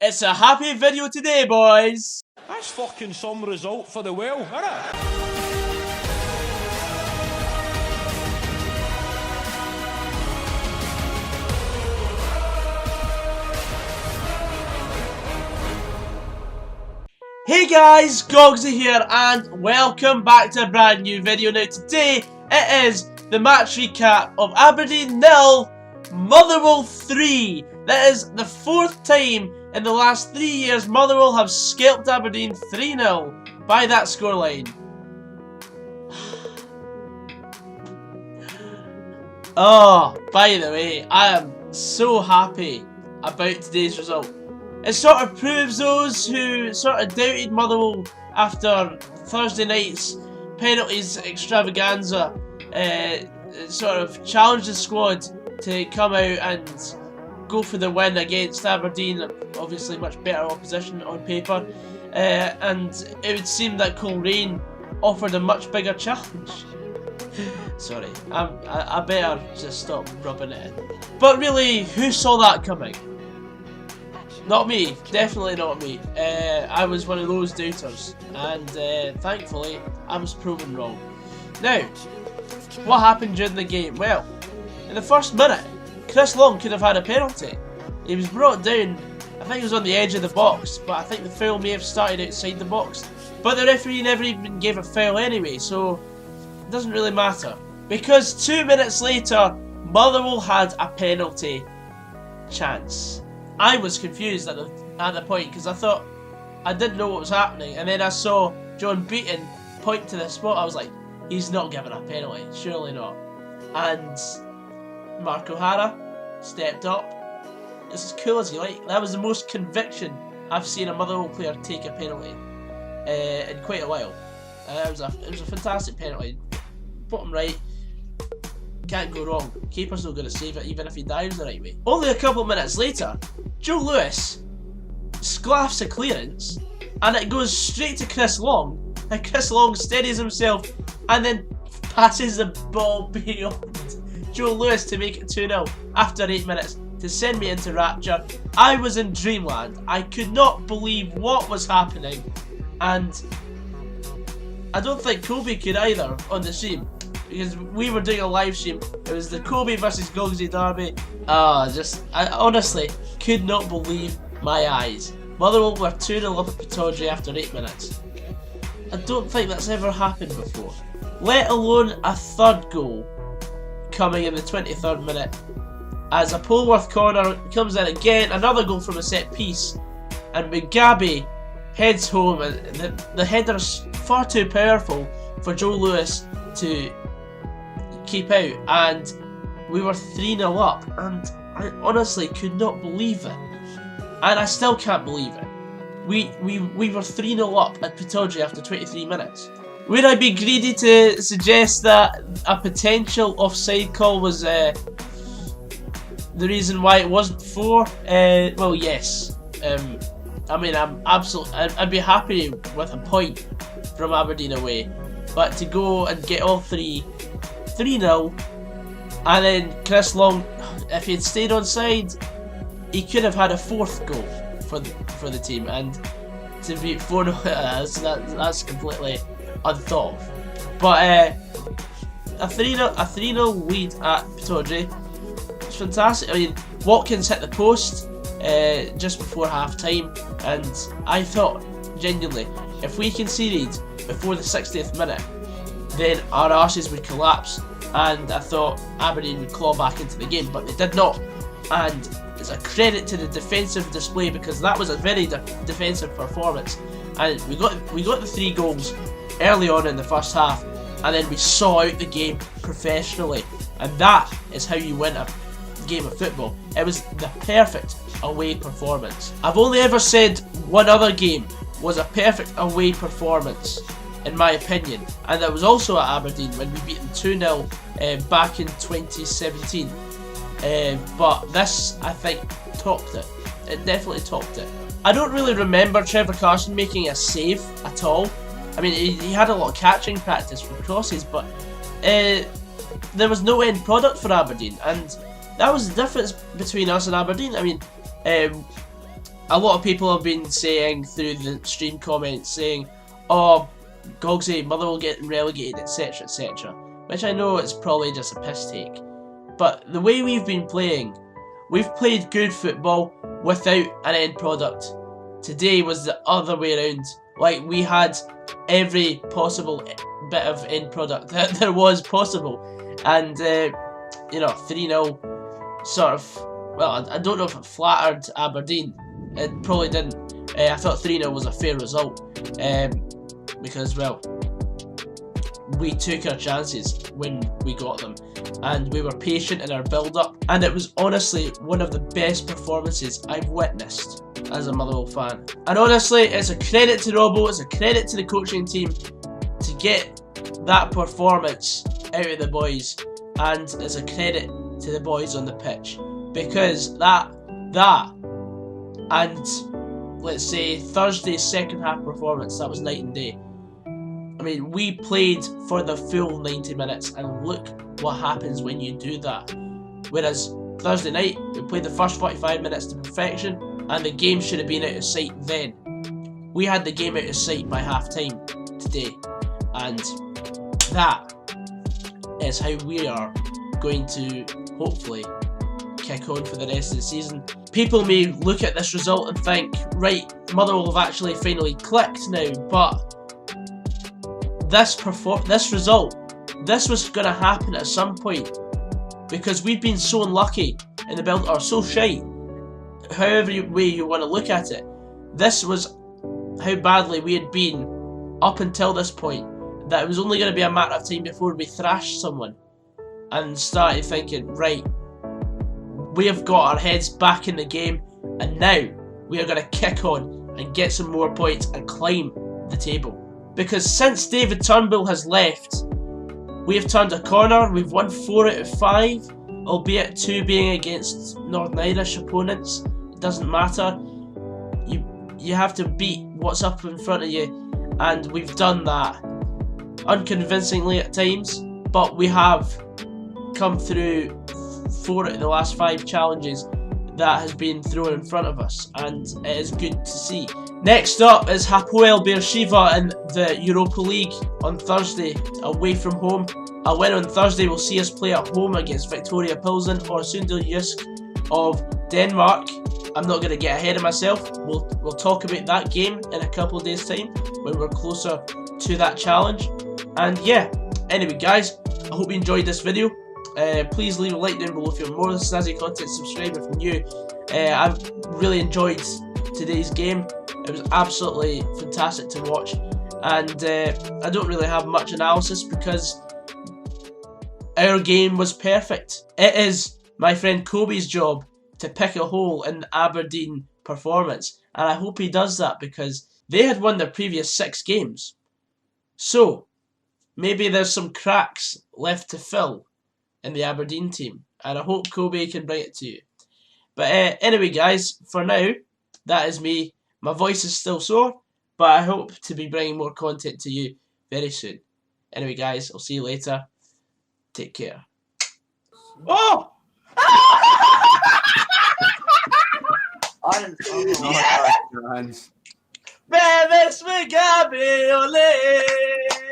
It's a happy video today, boys! That's fucking some result for the well, isn't it? Hey guys, Goggsy here and welcome back to a brand new video. Now today it is the match recap of Aberdeen 0, Motherwell 3. That is the 4th time in the last 3 years Motherwell have scalped Aberdeen 3-0 by that scoreline. Oh, by the way, I am so happy about today's result. It sort of proves those who sort of doubted Motherwell after Thursday night's penalties extravaganza sort of challenged the squad to come out and go for the win against Aberdeen, obviously much better opposition on paper, and it would seem that Coleraine offered a much bigger challenge. Sorry, I better just stop rubbing it in. But really, who saw that coming? Not me, definitely not me. I was one of those doubters, and thankfully I was proven wrong. Now, what happened during the game? Well, in the first minute, Chris Long could have had a penalty. He was brought down, I think it was on the edge of the box, but I think the foul may have started outside the box. But the referee never even gave a foul anyway, so it doesn't really matter. Because 2 minutes later, Motherwell had a penalty chance. I was confused at the point because I thought I didn't know what was happening, and then I saw John Beaton point to the spot. I was like, he's not giving a penalty, surely not. And Mark O'Hara stepped up. It's as cool as you like. That was the most conviction I've seen a Motherwell player take a penalty in quite a while. It was a fantastic penalty. Bottom right. Can't go wrong. Keeper's not going to save it even if he dives the right way. Only a couple minutes later, Joe Lewis sclaffs a clearance and it goes straight to Chris Long, and Chris Long steadies himself and then passes the ball beyond Joe Lewis to make it 2-0 after 8 minutes to send me into rapture. I was in dreamland. I could not believe what was happening, and I don't think Kobe could either on the stream, because we were doing a live stream. It was the Kobe versus Goggsy derby. I honestly could not believe my eyes. Motherwell were 2-0 up at Pittodrie after 8 minutes. I don't think that's ever happened before, let alone a third goal coming in the 23rd minute as a Polworth corner comes in again. Another goal from a set piece, and Mugabe heads home, and the header is far too powerful for Joe Lewis to keep out, and we were 3-0 up, and I honestly could not believe it, and I still can't believe it. We were 3-0 up at Pittodrie after 23 minutes. Would I be greedy to suggest that a potential offside call was the reason why it wasn't 4? Well, yes. I mean, I'd be happy with a point from Aberdeen away, but to go and get all 3-0, and then Chris Long, if he had stayed on side, he could have had a 4th goal for the team, and to be 4-0, that's completely unthought of. But a 3-0 lead at Pittodrie, it's fantastic. I mean, Watkins hit the post just before half time, and I thought genuinely, if we conceded before the 60th minute, then our arses would collapse, and I thought Aberdeen would claw back into the game, but they did not. And it's a credit to the defensive display, because that was a very defensive performance, and we got the 3 goals early on in the first half, and then we saw out the game professionally, and that is how you win a game of football. It was the perfect away performance. I've only ever said one other game was a perfect away performance, in my opinion, and that was also at Aberdeen when we beat them 2-0 back in 2017. But this, I think, topped it. It definitely topped it. I don't really remember Trevor Carson making a save at all. I mean, he had a lot of catching practice from crosses, but there was no end product for Aberdeen, and that was the difference between us and Aberdeen. I mean, a lot of people have been saying through the stream comments, saying, oh, Goggsy, Motherwell getting relegated, etc, etc. Which I know it's probably just a piss take. But the way we've been playing, we've played good football without an end product. Today was the other way around. Like, we had every possible bit of end product that there was possible. And, you know, 3-0 sort of, well, I don't know if it flattered Aberdeen. It probably didn't. I thought 3-0 was a fair result. Because, well, we took our chances when we got them. And we were patient in our build-up. And it was honestly one of the best performances I've witnessed as a Motherwell fan. And honestly, it's a credit to Robbo, it's a credit to the coaching team to get that performance out of the boys. And it's a credit to the boys on the pitch. Because that and let's say Thursday's second half performance, that was night and day. I mean, we played for the full 90 minutes, and look what happens when you do that. Whereas Thursday night, we played the first 45 minutes to perfection, and the game should have been out of sight then. We had the game out of sight by half time today, and that is how we are going to hopefully kick on for the rest of the season. People may look at this result and think, right, Motherwell have actually finally clicked now, but this result, this was going to happen at some point, because we've been so unlucky in the build, or so shite, however way you want to look at it. This was how badly we had been up until this point, that it was only going to be a matter of time before we thrashed someone and started thinking, right, we have got our heads back in the game, and now we are going to kick on and get some more points and climb the table. Because since David Turnbull has left, we have turned a corner. We've won 4 out of 5, albeit 2 being against Northern Irish opponents. It doesn't matter. You have to beat what's up in front of you, and we've done that unconvincingly at times, but we have come through 4 out of the last 5 challenges that has been thrown in front of us, and it is good to see. Next up is Hapoel Beersheva in the Europa League on Thursday, away from home. A win on Thursday will see us play at home against Victoria Pilsen or Sønderjysk of Denmark. I'm not going to get ahead of myself. We'll talk about that game in a couple of days' time when we're closer to that challenge. And yeah, anyway guys, I hope you enjoyed this video. Please leave a like down below if you're more snazzy content. Subscribe if you're new. I've really enjoyed today's game. It was absolutely fantastic to watch, and I don't really have much analysis because our game was perfect. It is my friend Kobe's job to pick a hole in the Aberdeen performance, and I hope he does that because they had won their previous 6 games. So maybe there's some cracks left to fill in the Aberdeen team, and I hope Kobe can bring it to you. But anyway guys, for now, that is me. My voice is still sore, but I hope to be bringing more content to you very soon. Anyway guys, I'll see you later. Take care. Oh! Oh, Bebes me gabi, ole!